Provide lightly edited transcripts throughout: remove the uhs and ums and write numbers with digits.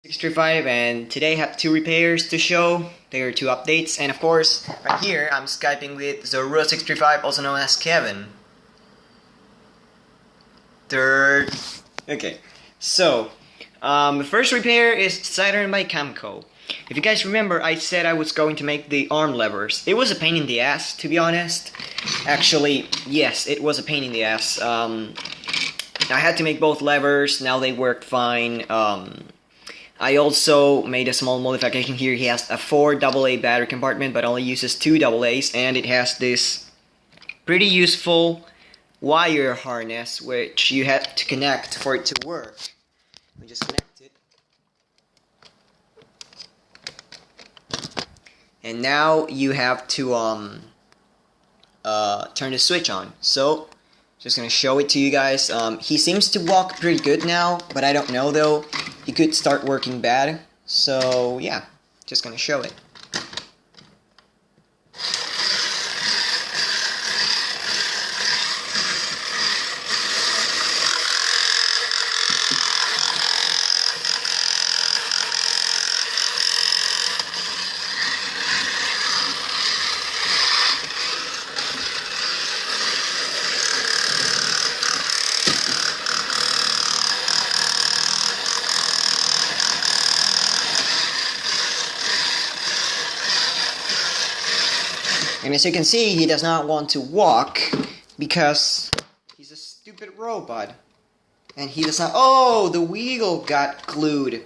635, and today I have two repairs to show. There are two updates, and of course, right here I'm Skyping with Zorua635, also known as Kevin. Third. Okay, so the first repair is Saturn by Camco. If you guys remember, I said I was going to make the arm levers. It was a pain in the ass, to be honest. Actually, yes, it was a pain in the ass. I had to make both levers. Now they worked fine. I also made a small modification here. He has a 4 AA battery compartment, but only uses 2 AA's, and it has this pretty useful wire harness which you have to connect for it to work. Let me just connect it. And now you have to turn the switch on. So just gonna show it to you guys. He seems to walk pretty good now, but I don't know though. He could start working bad. So yeah, just gonna show it. And as you can see, he does not want to walk because he's a stupid robot. And he does not... Oh, the wheel got glued.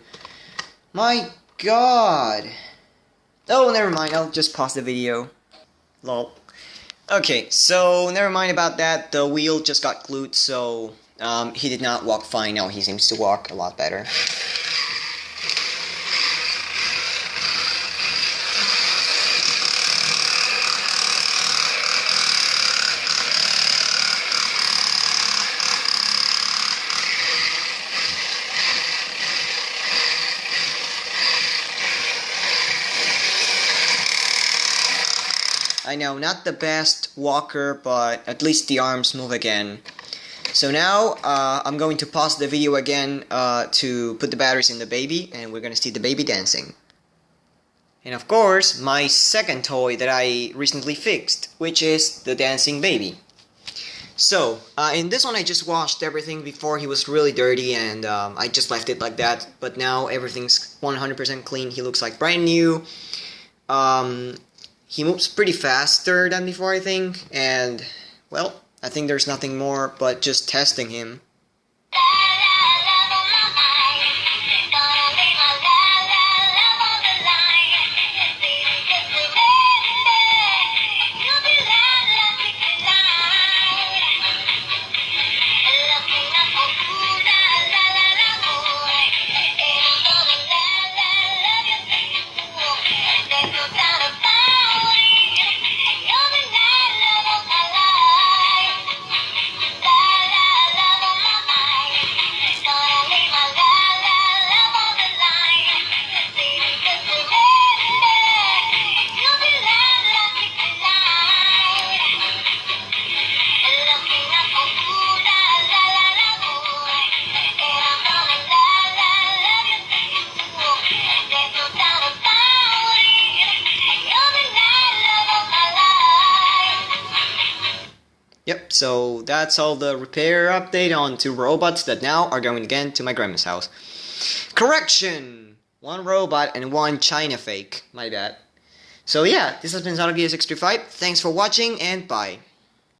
My god. Oh, never mind. I'll just pause the video. Lol. Okay, so never mind about that. The wheel just got glued, so he did not walk fine. Now he seems to walk a lot better. I know, not the best walker, but at least the arms move again. So now, I'm going to pause the video again to put the batteries in the baby, and we're gonna see the baby dancing. And of course, my second toy that I recently fixed, which is the dancing baby. So, in this one I just washed everything before. He was really dirty, and I just left it like that. But now everything's 100% clean. He looks like brand new. He moves pretty faster than before, I think, and, well, I think there's nothing more but just testing him. Yep, so that's all the repair update on 2 robots that now are going again to my grandma's house. Correction! 1 robot and 1 China fake. My bad. So yeah, this has been Zonogeo635. Thanks for watching and bye.